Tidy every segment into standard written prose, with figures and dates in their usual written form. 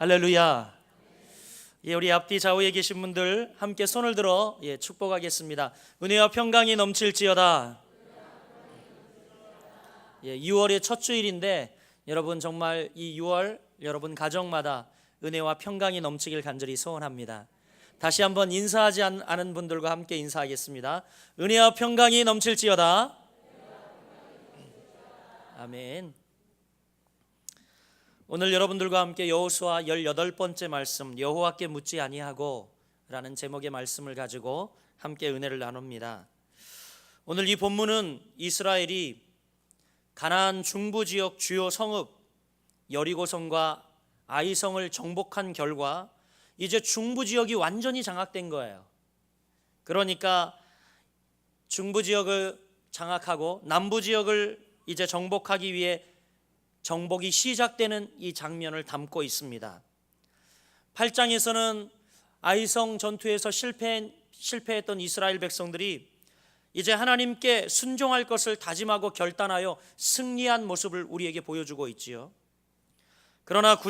할렐루야. 우리 앞뒤 좌우에 계신 분들 함께 손을 들어 축복하겠습니다. 은혜와 평강이 넘칠지어다. 6월의 첫 주일인데 여러분 정말 이 6월 여러분 가정마다 은혜와 평강이 넘치길 간절히 소원합니다. 다시 한번 인사하지 않은 분들과 함께 인사하겠습니다. 은혜와 평강이 넘칠지어다. 아멘. 오늘 여러분들과 함께 여호수아 18번째 말씀, 여호와께 묻지 아니하고 라는 제목의 말씀을 가지고 함께 은혜를 나눕니다. 오늘 이 본문은 이스라엘이 가나안 중부 지역 주요 성읍 여리고성과 아이성을 정복한 결과 이제 중부 지역이 완전히 장악된 거예요. 그러니까 중부 지역을 장악하고 남부 지역을 이제 정복하기 위해 정복이 시작되는 이 장면을 담고 있습니다. 8장에서는 아이성 전투에서 실패했던 이스라엘 백성들이 이제 하나님께 순종할 것을 다짐하고 결단하여 승리한 모습을 우리에게 보여주고 있지요. 그러나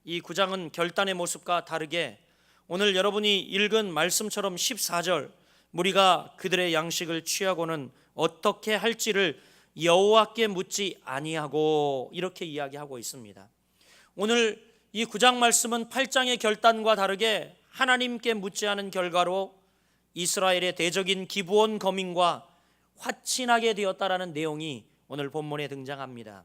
이 9장은 결단의 모습과 다르게 오늘 여러분이 읽은 말씀처럼 14절 무리가 그들의 양식을 취하고는 어떻게 할지를 여호와께 묻지 아니하고 이렇게 이야기하고 있습니다. 오늘 이 9장 말씀은 8장의 결단과 다르게 하나님께 묻지 않은 결과로 이스라엘의 대적인 기브온 거민과 화친하게 되었다라는 내용이 오늘 본문에 등장합니다.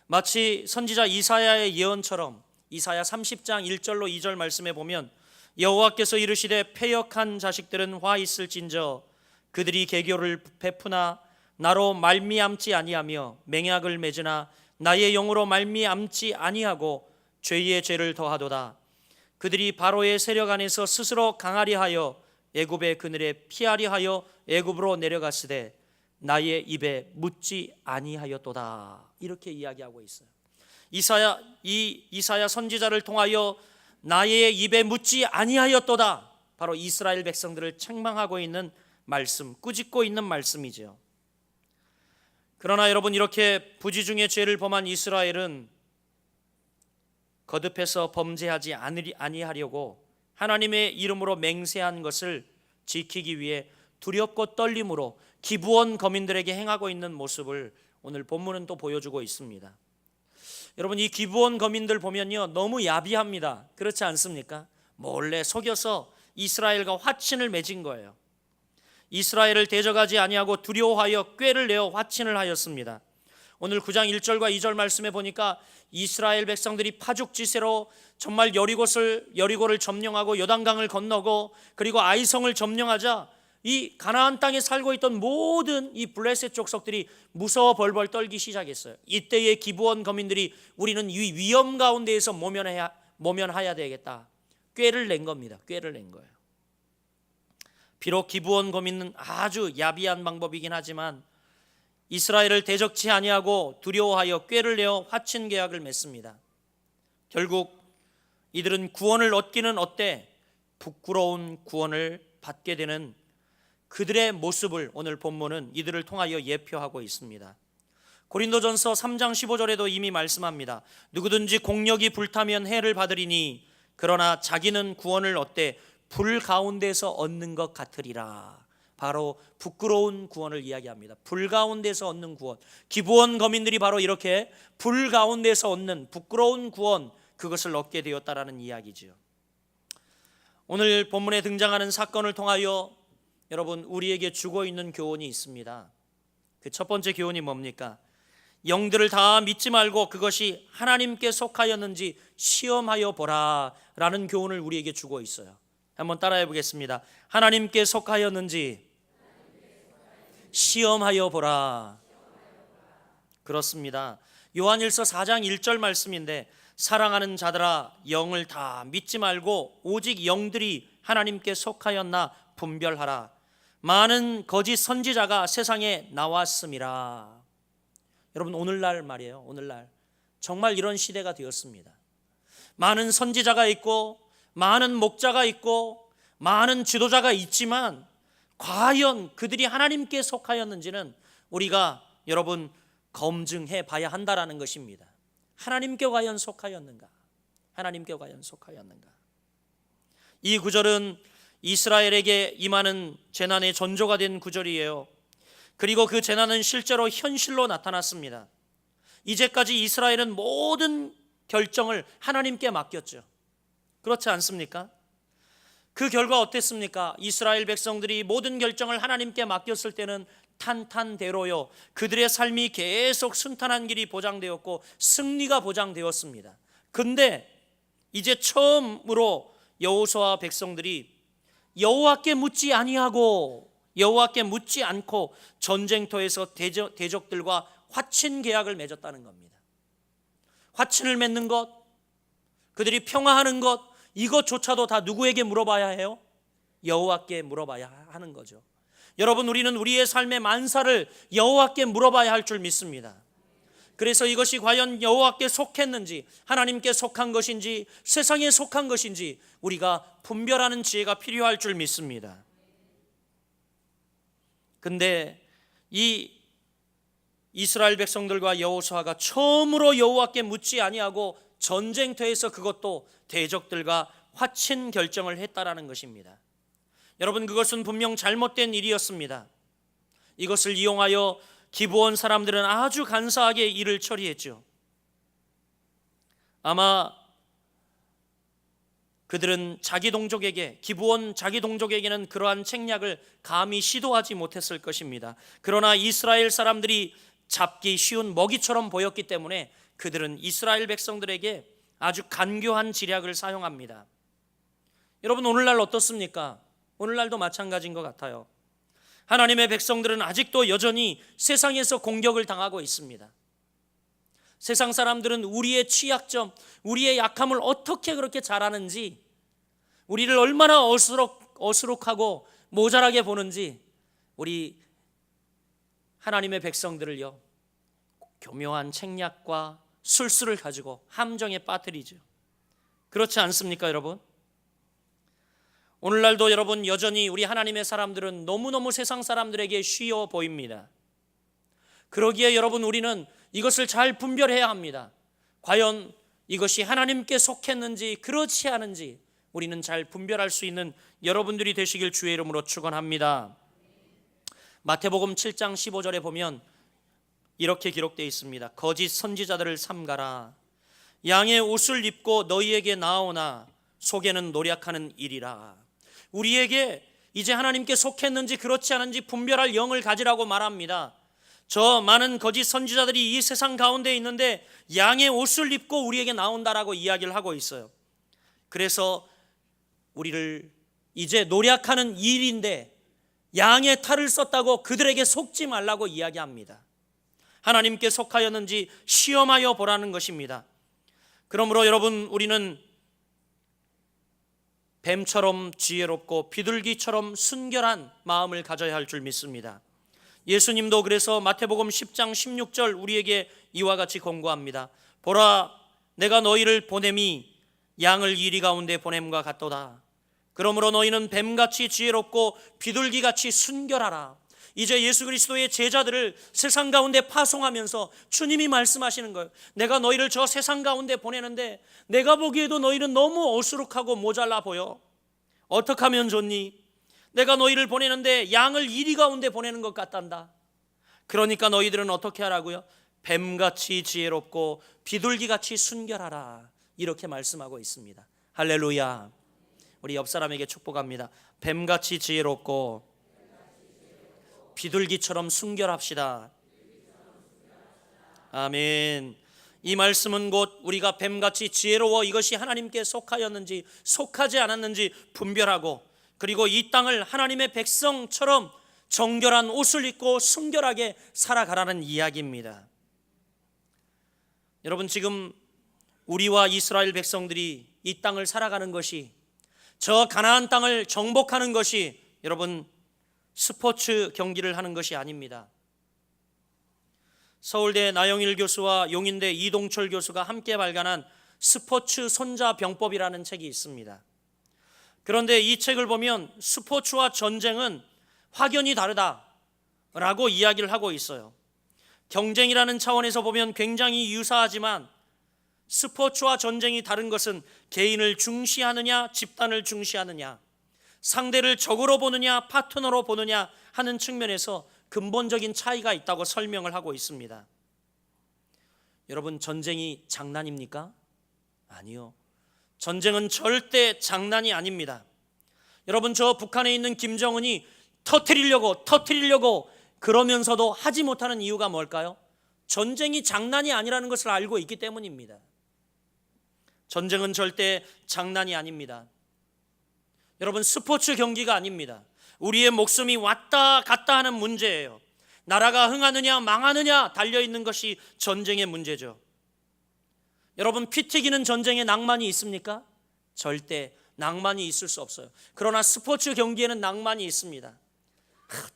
마치 선지자 이사야의 예언처럼 이사야 30장 1절로 2절 말씀에 보면 여호와께서 이르시되 패역한 자식들은 화 있을진저 그들이 계교를 베푸나 나로 말미암지 아니하며 맹약을 맺으나 나의 영으로 말미암지 아니하고 죄의 죄를 더하도다. 그들이 바로의 세력 안에서 스스로 강하려 하여 애굽의 그늘에 피하려 하여 애굽으로 내려갔으되 나의 입에 묻지 아니하였도다. 이렇게 이야기하고 있어요. 이사야 선지자를 통하여 나의 입에 묻지 아니하였도다. 바로 이스라엘 백성들을 책망하고 있는 말씀, 꾸짖고 있는 말씀이죠. 그러나 여러분 이렇게 부지 중에 죄를 범한 이스라엘은 거듭해서 범죄하지 아니하려고 하나님의 이름으로 맹세한 것을 지키기 위해 두렵고 떨림으로 기브온 거민들에게 행하고 있는 모습을 오늘 본문은 또 보여주고 있습니다. 여러분 이 기브온 거민들 보면요 너무 야비합니다. 그렇지 않습니까? 몰래 속여서 이스라엘과 화친을 맺은 거예요. 이스라엘을 대적하지 아니하고 두려워하여 꾀를 내어 화친을 하였습니다. 오늘 9장 1절과 2절 말씀에 보니까 이스라엘 백성들이 파죽지세로 정말 여리고를 점령하고 요단강을 건너고 그리고 아이성을 점령하자 이 가나안 땅에 살고 있던 모든 이 블레셋 족속들이 무서워 벌벌 떨기 시작했어요. 이때의 기브온 거민들이 우리는 이 위험 가운데에서 모면하야 되겠다. 꾀를 낸 겁니다. 꾀를 낸 거예요. 비록 기브온 거민은 아주 야비한 방법이긴 하지만 이스라엘을 대적치 아니하고 두려워하여 꾀를 내어 화친 계약을 맺습니다. 결국 이들은 구원을 얻기는 얻되 부끄러운 구원을 받게 되는 그들의 모습을 오늘 본문은 이들을 통하여 예표하고 있습니다. 고린도전서 3장 15절에도 이미 말씀합니다. 누구든지 공력이 불타면 해를 받으리니 그러나 자기는 구원을 얻되 불 가운데서 얻는 것 같으리라. 바로 부끄러운 구원을 이야기합니다. 불 가운데서 얻는 구원. 기브온 거민들이 바로 이렇게 불 가운데서 얻는 부끄러운 구원, 그것을 얻게 되었다라는 이야기지요. 오늘 본문에 등장하는 사건을 통하여 여러분 우리에게 주고 있는 교훈이 있습니다. 그 첫 번째 교훈이 뭡니까? 영들을 다 믿지 말고 그것이 하나님께 속하였는지 시험하여 보라 라는 교훈을 우리에게 주고 있어요. 한번 따라해 보겠습니다. 하나님께 속하였는지 시험하여 보라. 그렇습니다. 요한일서 4장 1절 말씀인데 사랑하는 자들아 영을 다 믿지 말고 오직 영들이 하나님께 속하였나 분별하라. 많은 거짓 선지자가 세상에 나왔음이라. 여러분 오늘날 말이에요. 오늘날 정말 이런 시대가 되었습니다. 많은 선지자가 있고 많은 목자가 있고 많은 지도자가 있지만 과연 그들이 하나님께 속하였는지는 우리가 여러분 검증해 봐야 한다라는 것입니다. 하나님께 과연 속하였는가? 하나님께 과연 속하였는가? 이 구절은 이스라엘에게 임하는 재난의 전조가 된 구절이에요. 그리고 그 재난은 실제로 현실로 나타났습니다. 이제까지 이스라엘은 모든 결정을 하나님께 맡겼죠. 그렇지 않습니까? 그 결과 어땠습니까? 이스라엘 백성들이 모든 결정을 하나님께 맡겼을 때는 탄탄대로요, 그들의 삶이 계속 순탄한 길이 보장되었고 승리가 보장되었습니다. 근데 이제 처음으로 여호수아 백성들이 여호와께 묻지 아니하고 여호와께 묻지 않고 전쟁터에서 대적들과 화친 계약을 맺었다는 겁니다. 화친을 맺는 것, 그들이 평화하는 것, 이것조차도 다 누구에게 물어봐야 해요? 여호와께 물어봐야 하는 거죠. 여러분, 우리는 우리의 삶의 만사를 여호와께 물어봐야 할 줄 믿습니다. 그래서 이것이 과연 여호와께 속했는지, 하나님께 속한 것인지, 세상에 속한 것인지 우리가 분별하는 지혜가 필요할 줄 믿습니다. 근데 이 이스라엘 백성들과 여호수아가 처음으로 여호와께 묻지 아니하고 전쟁터에서 그것도 대적들과 화친 결정을 했다라는 것입니다. 여러분, 그것은 분명 잘못된 일이었습니다. 이것을 이용하여 기브온 사람들은 아주 간사하게 일을 처리했죠. 아마 그들은 자기 동족에게, 기브온 자기 동족에게는 그러한 책략을 감히 시도하지 못했을 것입니다. 그러나 이스라엘 사람들이 잡기 쉬운 먹이처럼 보였기 때문에 그들은 이스라엘 백성들에게 아주 간교한 지략을 사용합니다. 여러분, 오늘날 어떻습니까? 오늘날도 마찬가지인 것 같아요. 하나님의 백성들은 아직도 여전히 세상에서 공격을 당하고 있습니다. 세상 사람들은 우리의 취약점, 우리의 약함을 어떻게 그렇게 잘하는지, 우리를 얼마나 어수룩하고 모자라게 보는지 우리 하나님의 백성들을요, 교묘한 책략과 술수를 가지고 함정에 빠뜨리죠. 그렇지 않습니까, 여러분? 오늘날도 여러분, 여전히 우리 하나님의 사람들은 너무너무 세상 사람들에게 쉬워 보입니다. 그러기에 여러분, 우리는 이것을 잘 분별해야 합니다. 과연 이것이 하나님께 속했는지 그렇지 않은지 우리는 잘 분별할 수 있는 여러분들이 되시길 주의 이름으로 축원합니다. 마태복음 7장 15절에 보면 이렇게 기록되어 있습니다. 거짓 선지자들을 삼가라. 양의 옷을 입고 너희에게 나오나 속에는 노략하는 일이라. 우리에게 이제 하나님께 속했는지 그렇지 않은지 분별할 영을 가지라고 말합니다. 저 많은 거짓 선지자들이 이 세상 가운데 있는데 양의 옷을 입고 우리에게 나온다라고 이야기를 하고 있어요. 그래서 우리를 이제 노략하는 일인데 양의 탈을 썼다고 그들에게 속지 말라고 이야기합니다. 하나님께 속하였는지 시험하여 보라는 것입니다. 그러므로 여러분, 우리는 뱀처럼 지혜롭고 비둘기처럼 순결한 마음을 가져야 할 줄 믿습니다. 예수님도 그래서 마태복음 10장 16절 우리에게 이와 같이 권고합니다. 보라, 내가 너희를 보냄이 양을 이리 가운데 보냄과 같도다. 그러므로 너희는 뱀같이 지혜롭고 비둘기같이 순결하라. 이제 예수 그리스도의 제자들을 세상 가운데 파송하면서 주님이 말씀하시는 거예요. 내가 너희를 저 세상 가운데 보내는데 내가 보기에도 너희는 너무 어수룩하고 모자라 보여. 어떻게 하면 좋니? 내가 너희를 보내는데 양을 이리 가운데 보내는 것 같단다. 그러니까 너희들은 어떻게 하라고요? 뱀같이 지혜롭고 비둘기같이 순결하라. 이렇게 말씀하고 있습니다. 할렐루야. 우리 옆 사람에게 축복합니다. 뱀같이 지혜롭고 비둘기처럼 순결합시다. 아멘. 이 말씀은 곧 우리가 뱀같이 지혜로워 이것이 하나님께 속하였는지 속하지 않았는지 분별하고, 그리고 이 땅을 하나님의 백성처럼 정결한 옷을 입고 순결하게 살아가라는 이야기입니다. 여러분, 지금 우리와 이스라엘 백성들이 이 땅을 살아가는 것이, 저 가나안 땅을 정복하는 것이 여러분 스포츠 경기를 하는 것이 아닙니다. 서울대 나영일 교수와 용인대 이동철 교수가 함께 발간한 스포츠 손자병법이라는 책이 있습니다. 그런데 이 책을 보면 스포츠와 전쟁은 확연히 다르다라고 이야기를 하고 있어요. 경쟁이라는 차원에서 보면 굉장히 유사하지만 스포츠와 전쟁이 다른 것은 개인을 중시하느냐 집단을 중시하느냐, 상대를 적으로 보느냐 파트너로 보느냐 하는 측면에서 근본적인 차이가 있다고 설명을 하고 있습니다. 여러분, 전쟁이 장난입니까? 아니요. 전쟁은 절대 장난이 아닙니다. 여러분, 저 북한에 있는 김정은이 터뜨리려고 그러면서도 하지 못하는 이유가 뭘까요? 전쟁이 장난이 아니라는 것을 알고 있기 때문입니다. 전쟁은 절대 장난이 아닙니다. 여러분, 스포츠 경기가 아닙니다. 우리의 목숨이 왔다 갔다 하는 문제예요. 나라가 흥하느냐 망하느냐 달려있는 것이 전쟁의 문제죠. 여러분, 피 튀기는 전쟁에 낭만이 있습니까? 절대 낭만이 있을 수 없어요. 그러나 스포츠 경기에는 낭만이 있습니다.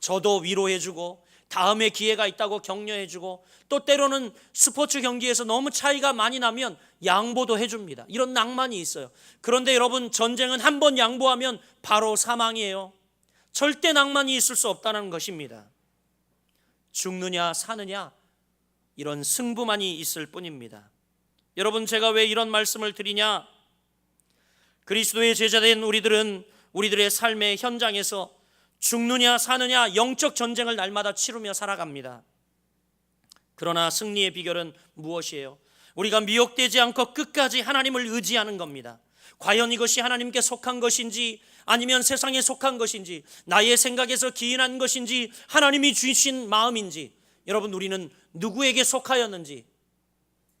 저도 위로해주고 다음에 기회가 있다고 격려해주고, 또 때로는 스포츠 경기에서 너무 차이가 많이 나면 양보도 해줍니다. 이런 낭만이 있어요. 그런데 여러분, 전쟁은 한 번 양보하면 바로 사망이에요. 절대 낭만이 있을 수 없다는 것입니다. 죽느냐 사느냐, 이런 승부만이 있을 뿐입니다. 여러분, 제가 왜 이런 말씀을 드리냐? 그리스도의 제자된 우리들은 우리들의 삶의 현장에서 죽느냐 사느냐 영적 전쟁을 날마다 치르며 살아갑니다. 그러나 승리의 비결은 무엇이에요? 우리가 미혹되지 않고 끝까지 하나님을 의지하는 겁니다. 과연 이것이 하나님께 속한 것인지 아니면 세상에 속한 것인지, 나의 생각에서 기인한 것인지 하나님이 주신 마음인지, 여러분, 우리는 누구에게 속하였는지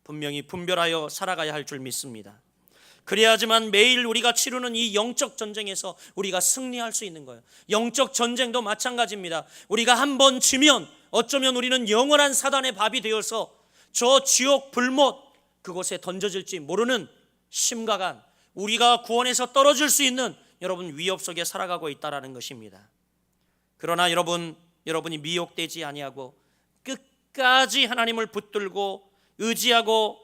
분명히 분별하여 살아가야 할 줄 믿습니다. 그래야지만 매일 우리가 치르는 이 영적 전쟁에서 우리가 승리할 수 있는 거예요. 영적 전쟁도 마찬가지입니다. 우리가 한 번 지면 어쩌면 우리는 영원한 사단의 밥이 되어서 저 지옥 불못 그곳에 던져질지 모르는 심각한, 우리가 구원에서 떨어질 수 있는 여러분 위협 속에 살아가고 있다는 것입니다. 그러나 여러분이 미혹되지 아니하고 끝까지 하나님을 붙들고 의지하고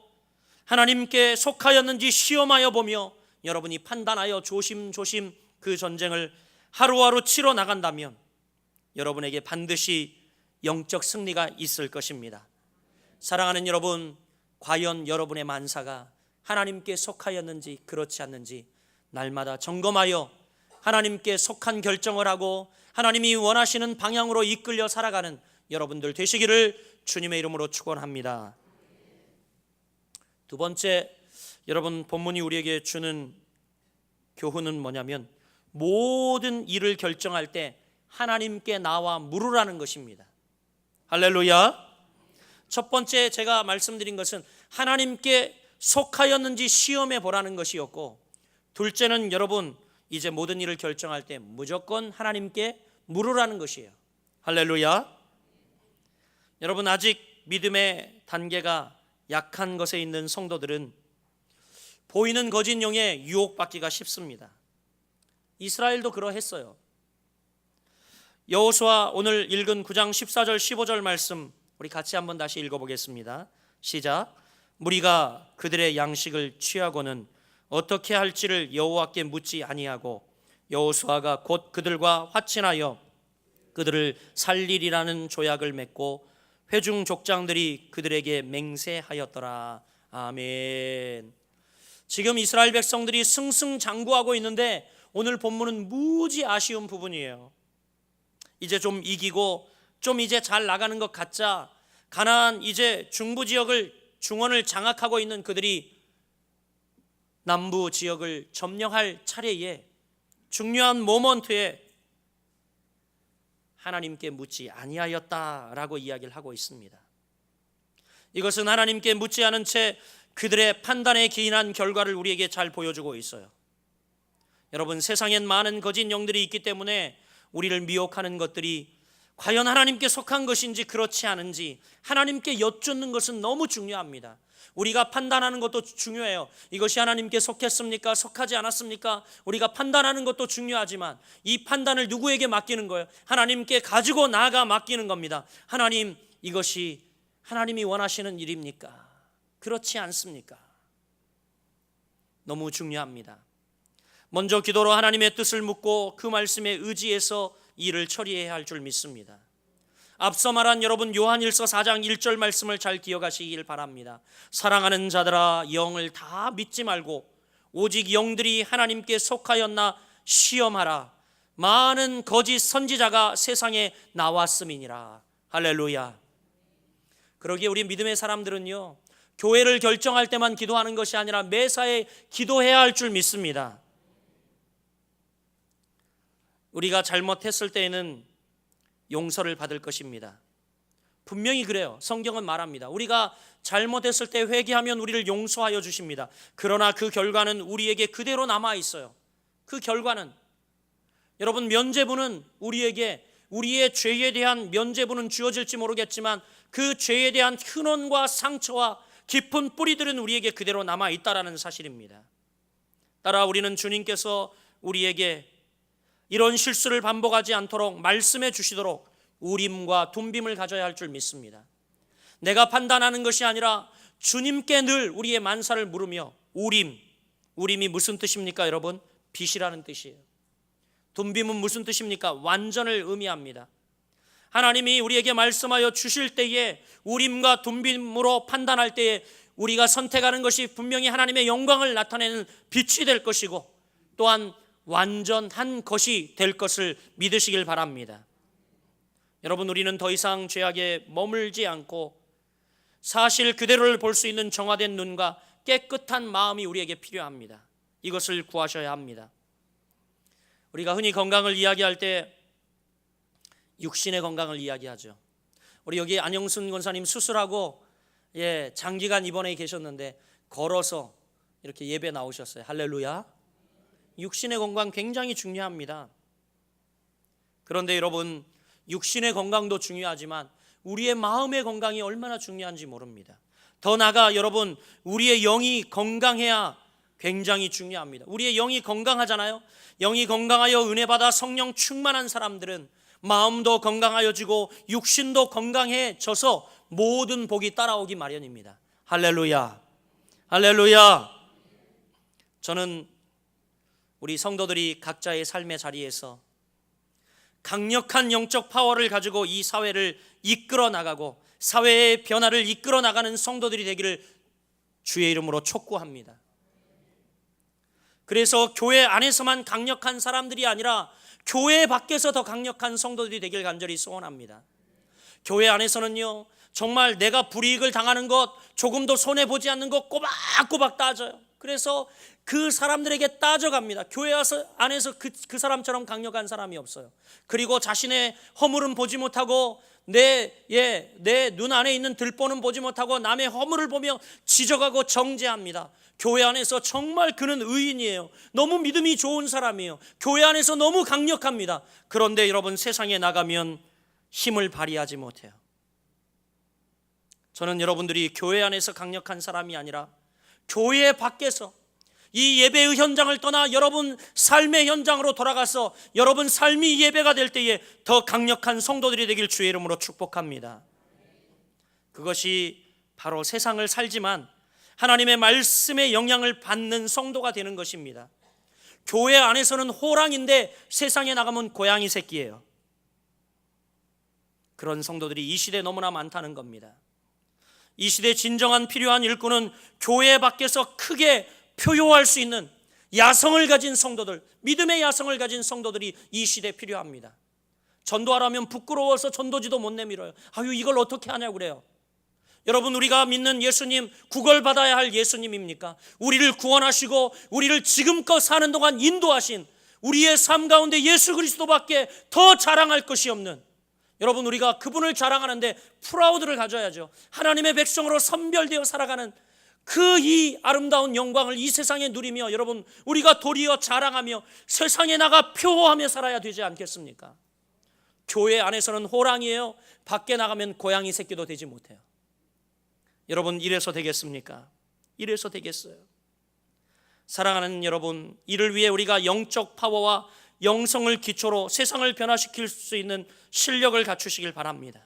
하나님께 속하였는지 시험하여 보며 여러분이 판단하여 조심조심 그 전쟁을 하루하루 치러 나간다면 여러분에게 반드시 영적 승리가 있을 것입니다. 사랑하는 여러분, 과연 여러분의 만사가 하나님께 속하였는지 그렇지 않는지 날마다 점검하여 하나님께 속한 결정을 하고 하나님이 원하시는 방향으로 이끌려 살아가는 여러분들 되시기를 주님의 이름으로 축원합니다. 두 번째, 여러분, 본문이 우리에게 주는 교훈은 뭐냐면 모든 일을 결정할 때 하나님께 나와 물으라는 것입니다. 할렐루야. 첫 번째 제가 말씀드린 것은 하나님께 속하였는지 시험해 보라는 것이었고, 둘째는 여러분, 이제 모든 일을 결정할 때 무조건 하나님께 물으라는 것이에요. 할렐루야. 여러분, 아직 믿음의 단계가 약한 것에 있는 성도들은 보이는 거짓 영에 유혹받기가 쉽습니다. 이스라엘도 그러했어요. 여호수아 오늘 읽은 9장 14절 15절 말씀 우리 같이 한번 다시 읽어보겠습니다. 시작. 무리가 그들의 양식을 취하고는 어떻게 할지를 여호와께 묻지 아니하고 여호수아가 곧 그들과 화친하여 그들을 살리리라는 조약을 맺고 회중 족장들이 그들에게 맹세하였더라. 아멘. 지금 이스라엘 백성들이 승승장구하고 있는데 오늘 본문은 무지 아쉬운 부분이에요. 이제 좀 이기고 좀 이제 잘 나가는 것 같자 가나안 이제 중부 지역을 중원을 장악하고 있는 그들이 남부 지역을 점령할 차례에 중요한 모먼트에 하나님께 묻지 아니하였다라고 이야기를 하고 있습니다. 이것은 하나님께 묻지 않은 채 그들의 판단에 기인한 결과를 우리에게 잘 보여주고 있어요. 여러분, 세상엔 많은 거짓 영들이 있기 때문에 우리를 미혹하는 것들이 과연 하나님께 속한 것인지 그렇지 않은지 하나님께 여쭙는 것은 너무 중요합니다. 우리가 판단하는 것도 중요해요. 이것이 하나님께 속했습니까? 속하지 않았습니까? 우리가 판단하는 것도 중요하지만 이 판단을 누구에게 맡기는 거예요? 하나님께 가지고 나아가 맡기는 겁니다. 하나님, 이것이 하나님이 원하시는 일입니까? 그렇지 않습니까? 너무 중요합니다. 먼저 기도로 하나님의 뜻을 묻고 그 말씀에 의지해서 일을 처리해야 할 줄 믿습니다. 앞서 말한 여러분 요한일서 4장 1절 말씀을 잘 기억하시길 바랍니다. 사랑하는 자들아, 영을 다 믿지 말고 오직 영들이 하나님께 속하였나 시험하라. 많은 거짓 선지자가 세상에 나왔음이니라. 할렐루야. 그러기에 우리 믿음의 사람들은요, 교회를 결정할 때만 기도하는 것이 아니라 매사에 기도해야 할 줄 믿습니다. 우리가 잘못했을 때에는 용서를 받을 것입니다. 분명히 그래요. 성경은 말합니다. 우리가 잘못했을 때 회개하면 우리를 용서하여 주십니다. 그러나 그 결과는 우리에게 그대로 남아 있어요. 그 결과는, 여러분, 면죄부는 우리에게 우리의 죄에 대한 면죄부는 주어질지 모르겠지만 그 죄에 대한 흔원과 상처와 깊은 뿌리들은 우리에게 그대로 남아 있다라는 사실입니다. 따라 우리는 주님께서 우리에게 이런 실수를 반복하지 않도록 말씀해 주시도록 우림과 둠빔을 가져야 할 줄 믿습니다. 내가 판단하는 것이 아니라 주님께 늘 우리의 만사를 물으며, 우림이 무슨 뜻입니까 여러분? 빛이라는 뜻이에요. 둠빔은 무슨 뜻입니까? 완전을 의미합니다. 하나님이 우리에게 말씀하여 주실 때에 우림과 둠빔으로 판단할 때에 우리가 선택하는 것이 분명히 하나님의 영광을 나타내는 빛이 될 것이고 또한 완전한 것이 될 것을 믿으시길 바랍니다. 여러분, 우리는 더 이상 죄악에 머물지 않고 사실 그대로를 볼 수 있는 정화된 눈과 깨끗한 마음이 우리에게 필요합니다. 이것을 구하셔야 합니다. 우리가 흔히 건강을 이야기할 때 육신의 건강을 이야기하죠. 우리 여기 안영순 권사님 수술하고 장기간 입원해 계셨는데 걸어서 이렇게 예배 나오셨어요. 할렐루야. 육신의 건강 굉장히 중요합니다. 그런데 여러분, 육신의 건강도 중요하지만 우리의 마음의 건강이 얼마나 중요한지 모릅니다. 더 나아가 여러분, 우리의 영이 건강해야 굉장히 중요합니다. 우리의 영이 건강하잖아요. 영이 건강하여 은혜 받아 성령 충만한 사람들은 마음도 건강하여지고 육신도 건강해져서 모든 복이 따라오기 마련입니다. 할렐루야. 할렐루야. 저는 우리 성도들이 각자의 삶의 자리에서 강력한 영적 파워를 가지고 이 사회를 이끌어 나가고 사회의 변화를 이끌어 나가는 성도들이 되기를 주의 이름으로 촉구합니다. 그래서 교회 안에서만 강력한 사람들이 아니라 교회 밖에서 더 강력한 성도들이 되길 간절히 소원합니다. 교회 안에서는요, 정말 내가 불이익을 당하는 것, 조금도 손해보지 않는 것 꼬박꼬박 따져요. 그래서 그 사람들에게 따져갑니다. 교회 안에서 그 사람처럼 강력한 사람이 없어요. 그리고 자신의 허물은 보지 못하고 내 눈 안에 있는 들보는 보지 못하고 남의 허물을 보며 지적하고 정죄합니다. 교회 안에서 정말 그는 의인이에요. 너무 믿음이 좋은 사람이에요. 교회 안에서 너무 강력합니다. 그런데 여러분, 세상에 나가면 힘을 발휘하지 못해요. 저는 여러분들이 교회 안에서 강력한 사람이 아니라 교회 밖에서 이 예배의 현장을 떠나 여러분 삶의 현장으로 돌아가서 여러분 삶이 예배가 될 때에 더 강력한 성도들이 되길 주의 이름으로 축복합니다. 그것이 바로 세상을 살지만 하나님의 말씀의 영향을 받는 성도가 되는 것입니다. 교회 안에서는 호랑인데 세상에 나가면 고양이 새끼예요. 그런 성도들이 이 시대에 너무나 많다는 겁니다. 이 시대에 진정한 필요한 일꾼은 교회 밖에서 크게 표효할 수 있는 야성을 가진 성도들, 믿음의 야성을 가진 성도들이 이 시대에 필요합니다. 전도하라면 부끄러워서 전도지도 못 내밀어요. 아유, 이걸 어떻게 하냐고 그래요. 여러분, 우리가 믿는 예수님, 구걸받아야 할 예수님입니까? 우리를 구원하시고 우리를 지금껏 사는 동안 인도하신 우리의 삶 가운데 예수 그리스도밖에 더 자랑할 것이 없는, 여러분, 우리가 그분을 자랑하는데 프라우드를 가져야죠. 하나님의 백성으로 선별되어 살아가는 그 이 아름다운 영광을 이 세상에 누리며 여러분, 우리가 도리어 자랑하며 세상에 나가 표호하며 살아야 되지 않겠습니까? 교회 안에서는 호랑이에요. 밖에 나가면 고양이 새끼도 되지 못해요. 여러분, 이래서 되겠습니까? 이래서 되겠어요? 사랑하는 여러분, 이를 위해 우리가 영적 파워와 영성을 기초로 세상을 변화시킬 수 있는 실력을 갖추시길 바랍니다.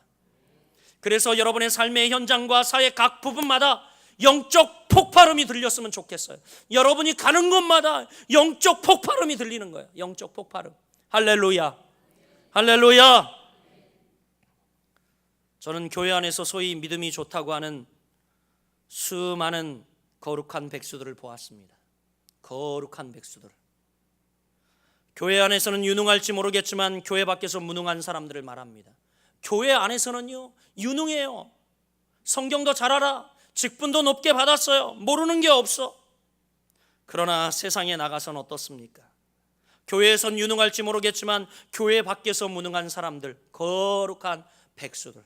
그래서 여러분의 삶의 현장과 사회 각 부분마다 영적 폭발음이 들렸으면 좋겠어요. 여러분이 가는 곳마다 영적 폭발음이 들리는 거예요. 영적 폭발음. 할렐루야. 할렐루야. 저는 교회 안에서 소위 믿음이 좋다고 하는 수많은 거룩한 백수들을 보았습니다. 거룩한 백수들. 교회 안에서는 유능할지 모르겠지만 교회 밖에서 무능한 사람들을 말합니다. 교회 안에서는요 유능해요. 성경도 잘 알아. 직분도 높게 받았어요. 모르는 게 없어. 그러나 세상에 나가서는 어떻습니까? 교회에선 유능할지 모르겠지만 교회 밖에서 무능한 사람들, 거룩한 백수들.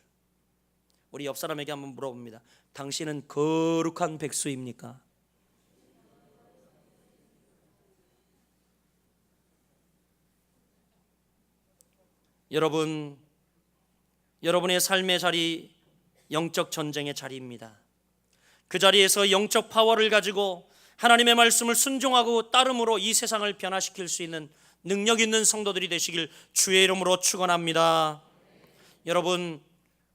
우리 옆 사람에게 한번 물어봅니다. 당신은 거룩한 백수입니까? 여러분의 삶의 자리, 영적 전쟁의 자리입니다. 그 자리에서 영적 파워를 가지고 하나님의 말씀을 순종하고 따름으로 이 세상을 변화시킬 수 있는 능력 있는 성도들이 되시길 주의 이름으로 축원합니다. 여러분,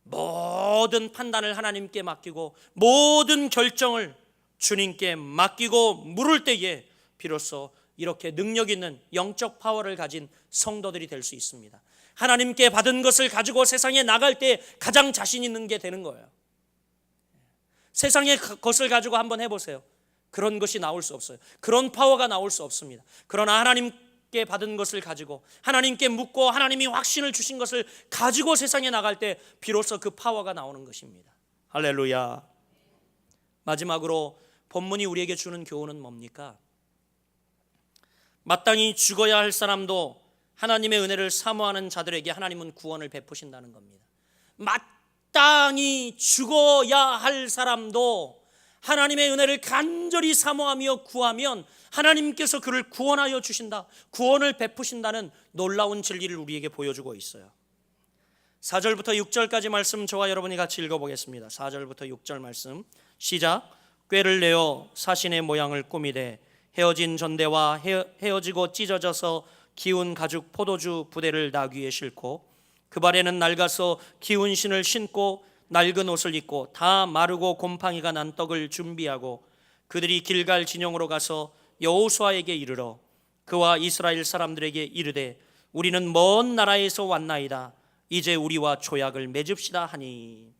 모든 판단을 하나님께 맡기고 모든 결정을 주님께 맡기고 물을 때에 비로소 이렇게 능력 있는 영적 파워를 가진 성도들이 될 수 있습니다. 하나님께 받은 것을 가지고 세상에 나갈 때 가장 자신 있는 게 되는 거예요. 세상의 것을 가지고 한번 해보세요. 그런 것이 나올 수 없어요. 그런 파워가 나올 수 없습니다. 그러나 하나님께 받은 것을 가지고 하나님께 묻고 하나님이 확신을 주신 것을 가지고 세상에 나갈 때 비로소 그 파워가 나오는 것입니다. 할렐루야. 마지막으로 본문이 우리에게 주는 교훈은 뭡니까? 마땅히 죽어야 할 사람도 하나님의 은혜를 사모하는 자들에게 하나님은 구원을 베푸신다는 겁니다. 마땅히 죽어야 할 사람도 하나님의 은혜를 간절히 사모하며 구하면 하나님께서 그를 구원하여 주신다, 구원을 베푸신다는 놀라운 진리를 우리에게 보여주고 있어요. 4절부터 6절까지 말씀 저와 여러분이 같이 읽어보겠습니다. 4절부터 6절 말씀 시작. 꾀를 내어 사신의 모양을 꾸미되 헤어진 전대와 헤어지고 찢어져서 기운 가죽 포도주 부대를 나귀에 싣고 그 발에는 낡아서 기운 신을 신고 낡은 옷을 입고 다 마르고 곰팡이가 난 떡을 준비하고 그들이 길갈 진영으로 가서 여호수아에게 이르러 그와 이스라엘 사람들에게 이르되 우리는 먼 나라에서 왔나이다. 이제 우리와 조약을 맺읍시다 하니.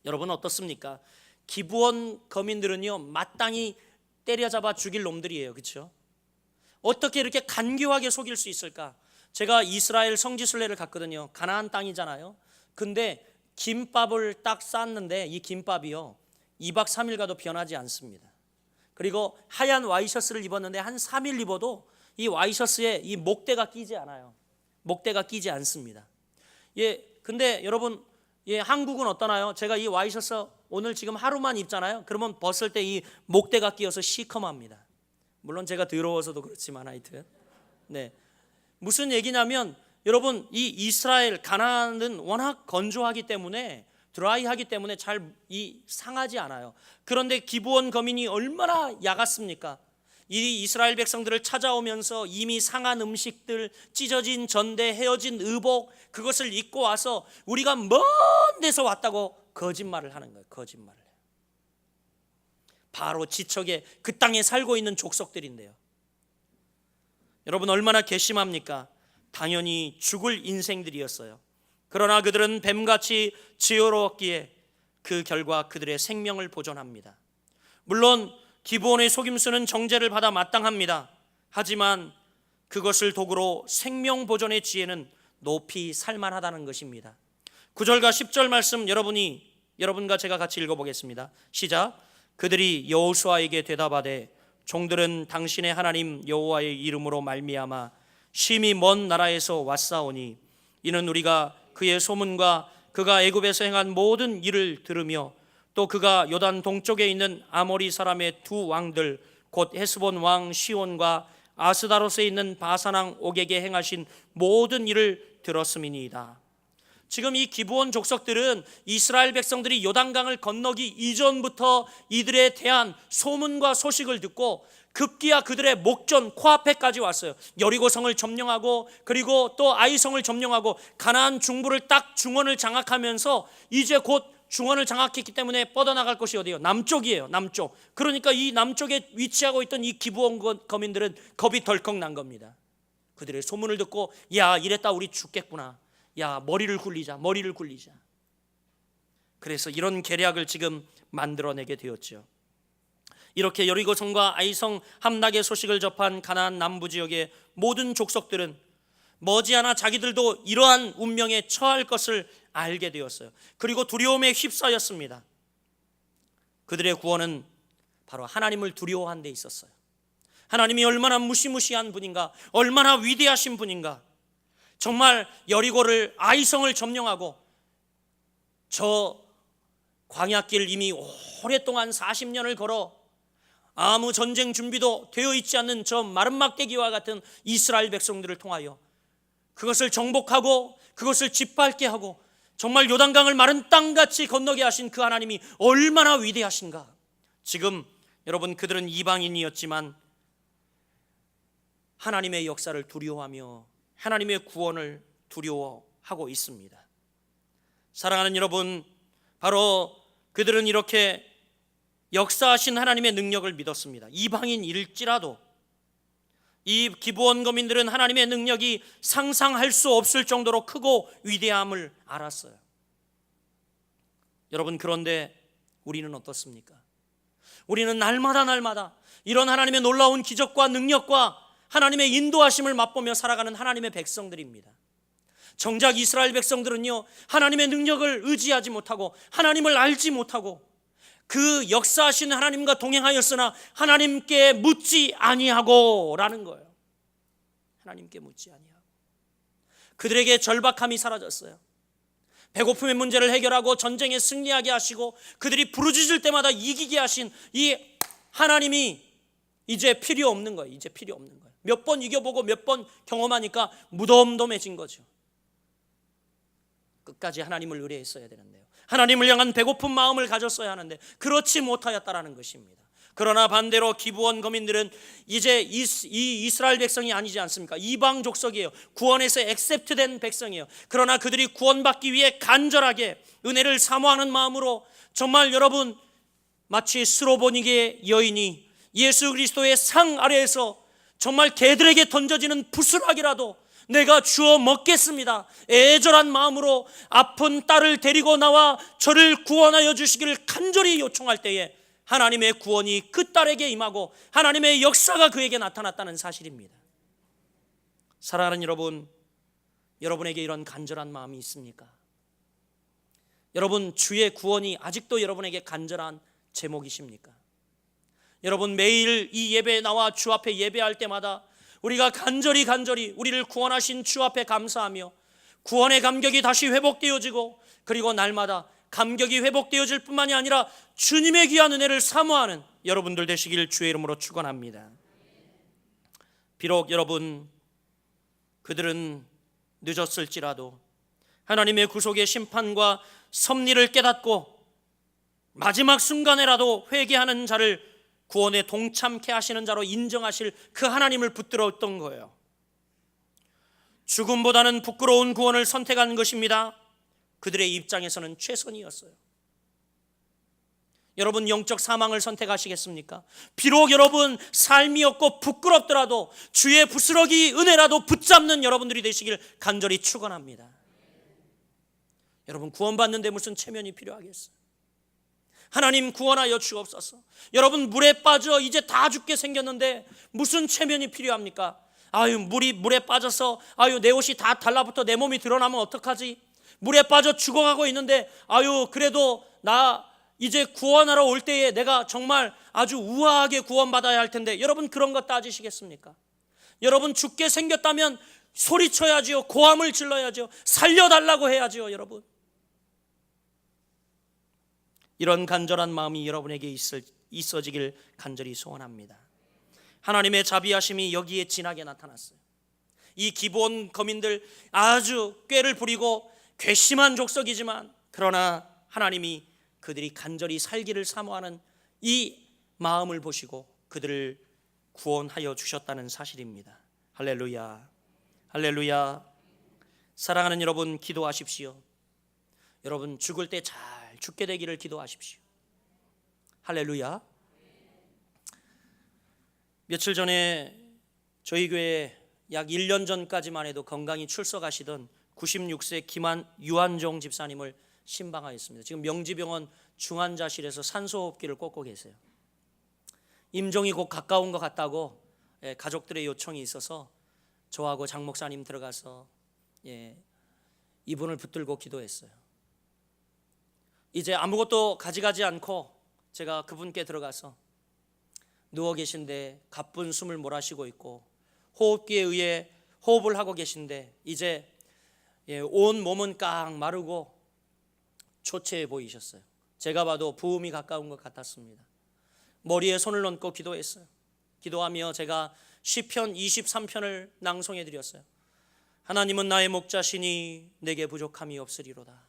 여러분 어떻습니까? 기브온 거민들은요 마땅히 때려잡아 죽일 놈들이에요. 그렇죠? 어떻게 이렇게 간교하게 속일 수 있을까? 제가 이스라엘 성지순례를 갔거든요. 가나안 땅이잖아요. 근데 김밥을 딱 쌌는데 이 김밥이요 2박 3일 가도 변하지 않습니다. 그리고 하얀 와이셔츠를 입었는데 한 3일 입어도 이 와이셔츠에 이 목대가 끼지 않아요. 목대가 끼지 않습니다. 예, 근데 여러분, 예, 한국은 어떠나요? 제가 이 와이셔츠 오늘 지금 하루만 입잖아요. 그러면 벗을 때 이 목대가 끼어서 시커멉니다. 물론 제가 더러워서도 그렇지만 하여튼. 네. 무슨 얘기냐면 여러분 이 이스라엘 가나안은 워낙 건조하기 때문에 드라이하기 때문에 잘 상하지 않아요. 그런데 기브온 거민이 얼마나 야갔습니까? 이 이스라엘 백성들을 찾아오면서 이미 상한 음식들, 찢어진 전대, 헤어진 의복 그것을 입고 와서 우리가 먼 데서 왔다고 거짓말을 하는 거예요. 거짓말을. 바로 지척에 그 땅에 살고 있는 족속들인데요. 여러분 얼마나 괘씸합니까? 당연히 죽을 인생들이었어요. 그러나 그들은 뱀같이 지혜로웠기에 그 결과 그들의 생명을 보존합니다. 물론 기브온의 속임수는 정죄를 받아 마땅합니다. 하지만 그것을 도구로 생명 보존의 지혜는 높이 살만하다는 것입니다. 9절과 10절 말씀 여러분과 제가 같이 읽어보겠습니다. 시작. 그들이 여호수아에게 대답하되 종들은 당신의 하나님 여호와의 이름으로 말미암아 심히 먼 나라에서 왔사오니 이는 우리가 그의 소문과 그가 애굽에서 행한 모든 일을 들으며 또 그가 요단 동쪽에 있는 아모리 사람의 두 왕들 곧 헤스본 왕 시온과 아스다롯에 있는 바산 왕 옥에게 행하신 모든 일을 들었음이니이다. 지금 이 기브온 족속들은 이스라엘 백성들이 요단강을 건너기 이전부터 이들에 대한 소문과 소식을 듣고 급기야 그들의 목전 코앞에까지 왔어요. 여리고성을 점령하고 그리고 또 아이성을 점령하고 가나안 중부를 딱 중원을 장악하면서 이제 곧 중원을 장악했기 때문에 뻗어나갈 것이 어디예요? 남쪽이에요. 남쪽. 그러니까 이 남쪽에 위치하고 있던 이 기브온 거민들은 겁이 덜컥 난 겁니다. 그들의 소문을 듣고 야 이랬다 우리 죽겠구나. 야 머리를 굴리자. 그래서 이런 계략을 지금 만들어내게 되었죠. 이렇게 여리고성과 아이성 함락의 소식을 접한 가나안 남부 지역의 모든 족속들은 머지않아 자기들도 이러한 운명에 처할 것을 알게 되었어요. 그리고 두려움에 휩싸였습니다. 그들의 구원은 바로 하나님을 두려워한 데 있었어요. 하나님이 얼마나 무시무시한 분인가, 얼마나 위대하신 분인가. 정말 여리고를, 아이성을 점령하고 저 광야길 이미 오랫동안 40년을 걸어 아무 전쟁 준비도 되어 있지 않는 저 마른 막대기와 같은 이스라엘 백성들을 통하여 그것을 정복하고 그것을 짓밟게 하고 정말 요단강을 마른 땅같이 건너게 하신 그 하나님이 얼마나 위대하신가. 지금 여러분, 그들은 이방인이었지만 하나님의 역사를 두려워하며 하나님의 구원을 두려워하고 있습니다. 사랑하는 여러분, 바로 그들은 이렇게 역사하신 하나님의 능력을 믿었습니다. 이방인일지라도 이 기브온 거민들은 하나님의 능력이 상상할 수 없을 정도로 크고 위대함을 알았어요. 여러분, 그런데 우리는 어떻습니까? 우리는 날마다 이런 하나님의 놀라운 기적과 능력과 하나님의 인도하심을 맛보며 살아가는 하나님의 백성들입니다. 정작 이스라엘 백성들은요, 하나님의 능력을 의지하지 못하고 하나님을 알지 못하고 그 역사하신 하나님과 동행하였으나 하나님께 묻지 아니하고 라는 거예요. 하나님께 묻지 아니하고. 그들에게 절박함이 사라졌어요. 배고픔의 문제를 해결하고 전쟁에 승리하게 하시고 그들이 부르짖을 때마다 이기게 하신 이 하나님이 이제 필요 없는 거예요. 이제 필요 없는 거예요. 몇 번 이겨보고 몇 번 경험하니까 무덤덤해진 거죠. 끝까지 하나님을 의뢰했어야 되는데요, 하나님을 향한 배고픈 마음을 가졌어야 하는데 그렇지 못하였다라는 것입니다. 그러나 반대로 기브온 거민들은 이제 이 이스라엘 백성이 아니지 않습니까? 이방 족속이에요. 구원에서 액셉트된 백성이에요. 그러나 그들이 구원받기 위해 간절하게 은혜를 사모하는 마음으로 정말 여러분, 마치 스로보니게 여인이 예수 그리스도의 상 아래에서 정말 개들에게 던져지는 부스락이라도 내가 주워 먹겠습니다, 애절한 마음으로 아픈 딸을 데리고 나와 저를 구원하여 주시기를 간절히 요청할 때에 하나님의 구원이 그 딸에게 임하고 하나님의 역사가 그에게 나타났다는 사실입니다. 사랑하는 여러분, 여러분에게 이런 간절한 마음이 있습니까? 여러분, 주의 구원이 아직도 여러분에게 간절한 제목이십니까? 여러분, 매일 이 예배에 나와 주 앞에 예배할 때마다 우리가 간절히 우리를 구원하신 주 앞에 감사하며 구원의 감격이 다시 회복되어지고 그리고 날마다 감격이 회복되어질 뿐만이 아니라 주님의 귀한 은혜를 사모하는 여러분들 되시길 주의 이름으로 축원합니다. 비록 여러분, 그들은 늦었을지라도 하나님의 구속의 심판과 섭리를 깨닫고 마지막 순간에라도 회개하는 자를 구원에 동참케 하시는 자로 인정하실 그 하나님을 붙들었던 거예요. 죽음보다는 부끄러운 구원을 선택한 것입니다. 그들의 입장에서는 최선이었어요. 여러분, 영적 사망을 선택하시겠습니까? 비록 여러분 삶이 없고 부끄럽더라도 주의 부스러기 은혜라도 붙잡는 여러분들이 되시길 간절히 축원합니다. 여러분, 구원받는데 무슨 체면이 필요하겠어요? 하나님 구원하여 주옵소서. 여러분, 물에 빠져 이제 다 죽게 생겼는데 무슨 체면이 필요합니까? 물에 빠져서 내 옷이 다 달라붙어 내 몸이 드러나면 어떡하지? 물에 빠져 죽어가고 있는데 그래도 나 이제 구원하러 올 때에 내가 정말 아주 우아하게 구원받아야 할 텐데, 여러분 그런 거 따지시겠습니까? 여러분, 죽게 생겼다면 소리쳐야지요, 고함을 질러야죠, 살려달라고 해야지요. 여러분, 이런 간절한 마음이 여러분에게 있어지길 간절히 소원합니다. 하나님의 자비하심이 여기에 진하게 나타났어요. 이 기브온 거민들 아주 꾀를 부리고 괘씸한 족속이지만 그러나 하나님이 그들이 간절히 살기를 사모하는 이 마음을 보시고 그들을 구원하여 주셨다는 사실입니다. 할렐루야, 할렐루야. 사랑하는 여러분, 기도하십시오. 여러분, 죽을 때 잘 죽게 되기를 기도하십시오. 할렐루야. 며칠 전에 저희 교회에 약 1년 전까지만 해도 건강히 출석하시던 96세 유한종 집사님을 신방하였습니다. 지금 명지병원 중환자실에서 산소호흡기를 꽂고 계세요. 임종이 곧 가까운 것 같다고 가족들의 요청이 있어서 저하고 장 목사님 들어가서 이분을 붙들고 기도했어요. 이제 아무것도 가져가지 않고 제가 그분께 들어가서 누워 계신데 가쁜 숨을 몰아쉬고 있고 호흡기에 의해 호흡을 하고 계신데 이제 온 몸은 깡 마르고 초췌해 보이셨어요. 제가 봐도 부음이 가까운 것 같았습니다. 머리에 손을 얹고 기도했어요. 기도하며 제가 시편 23편을 낭송해 드렸어요. 하나님은 나의 목자시니 내게 부족함이 없으리로다.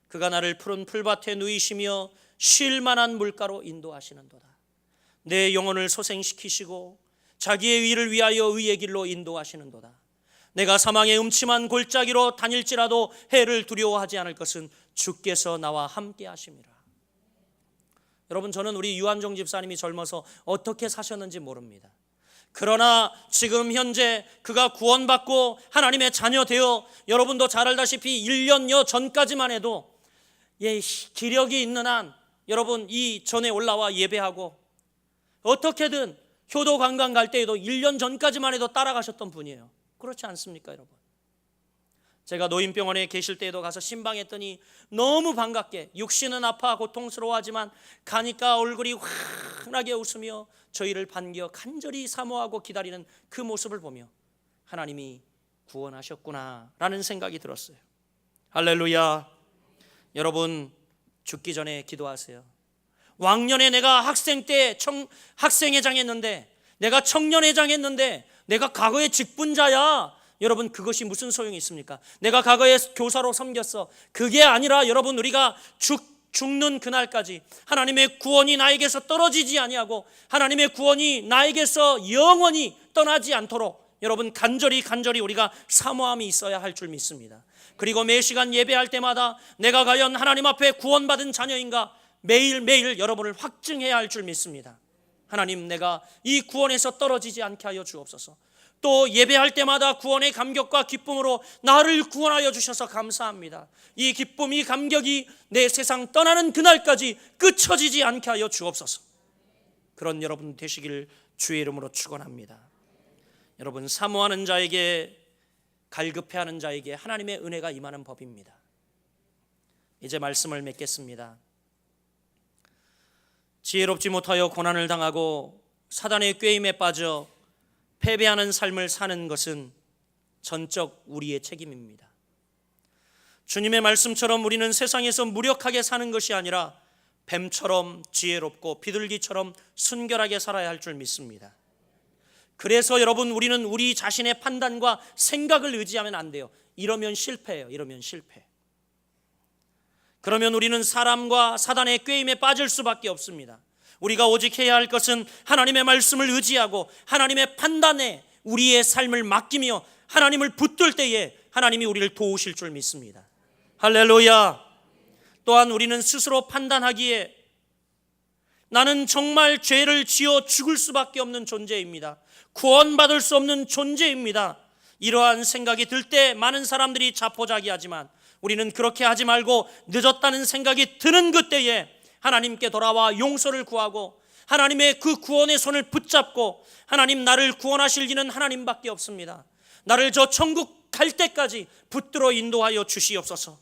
그가 나를 푸른 풀밭에 누이시며 쉴 만한 물가로 인도하시는도다. 내 영혼을 소생시키시고 자기의 의를 위하여 의의 길로 인도하시는도다. 내가 사망의 음침한 골짜기로 다닐지라도 해를 두려워하지 않을 것은 주께서 나와 함께 하심이라. 여러분, 저는 우리 유한종 집사님이 젊어서 어떻게 사셨는지 모릅니다. 그러나 지금 현재 그가 구원받고 하나님의 자녀 되어 여러분도 잘 알다시피 1년여 전까지만 해도 기력이 있는 한 여러분 이 전에 올라와 예배하고 어떻게든 효도 관광 갈 때에도 1년 전까지만 해도 따라가셨던 분이에요. 그렇지 않습니까, 여러분? 제가 노인병원에 계실 때에도 가서 신방했더니 너무 반갑게, 육신은 아파 고통스러워하지만 가니까 얼굴이 환하게 웃으며 저희를 반겨 간절히 사모하고 기다리는 그 모습을 보며 하나님이 구원하셨구나 라는 생각이 들었어요. 할렐루야. 여러분, 죽기 전에 기도하세요. 왕년에 내가 학생 때 학생회장 했는데, 내가 청년회장 했는데, 내가 과거에 직분자야. 여러분, 그것이 무슨 소용이 있습니까? 내가 과거에 교사로 섬겼어. 그게 아니라 여러분, 우리가 죽는 그날까지 하나님의 구원이 나에게서 떨어지지 아니하고 하나님의 구원이 나에게서 영원히 떠나지 않도록 여러분 간절히 우리가 사모함이 있어야 할 줄 믿습니다. 그리고 매 시간 예배할 때마다 내가 과연 하나님 앞에 구원받은 자녀인가 매일매일 여러분을 확증해야 할 줄 믿습니다. 하나님, 내가 이 구원에서 떨어지지 않게 하여 주옵소서. 또 예배할 때마다 구원의 감격과 기쁨으로 나를 구원하여 주셔서 감사합니다. 이 기쁨, 이 감격이 내 세상 떠나는 그날까지 끝쳐지지 않게 하여 주옵소서. 그런 여러분 되시길 주의 이름으로 축원합니다. 여러분, 사모하는 자에게, 갈급해하는 자에게 하나님의 은혜가 임하는 법입니다. 이제 말씀을 맺겠습니다. 지혜롭지 못하여 고난을 당하고 사단의 꾀임에 빠져 패배하는 삶을 사는 것은 전적 우리의 책임입니다. 주님의 말씀처럼 우리는 세상에서 무력하게 사는 것이 아니라 뱀처럼 지혜롭고 비둘기처럼 순결하게 살아야 할 줄 믿습니다. 그래서 여러분, 우리는 우리 자신의 판단과 생각을 의지하면 안 돼요. 이러면 실패해요. 이러면 실패. 그러면 우리는 사람과 사단의 꾀임에 빠질 수밖에 없습니다. 우리가 오직 해야 할 것은 하나님의 말씀을 의지하고 하나님의 판단에 우리의 삶을 맡기며 하나님을 붙들 때에 하나님이 우리를 도우실 줄 믿습니다. 할렐루야. 또한 우리는 스스로 판단하기에 나는 정말 죄를 지어 죽을 수밖에 없는 존재입니다. 구원받을 수 없는 존재입니다. 이러한 생각이 들 때 많은 사람들이 자포자기하지만 우리는 그렇게 하지 말고 늦었다는 생각이 드는 그때에 하나님께 돌아와 용서를 구하고 하나님의 그 구원의 손을 붙잡고 하나님, 나를 구원하실 이는 하나님밖에 없습니다. 나를 저 천국 갈 때까지 붙들어 인도하여 주시옵소서.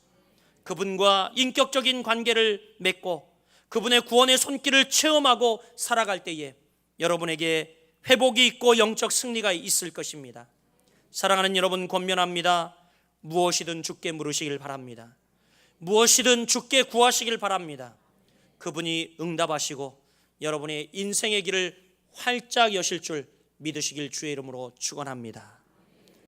그분과 인격적인 관계를 맺고 그분의 구원의 손길을 체험하고 살아갈 때에 여러분에게 회복이 있고 영적 승리가 있을 것입니다. 사랑하는 여러분, 권면합니다. 무엇이든 주께 물으시길 바랍니다. 무엇이든 주께 구하시길 바랍니다. 그분이 응답하시고 여러분의 인생의 길을 활짝 여실 줄 믿으시길 주의 이름으로 축원합니다.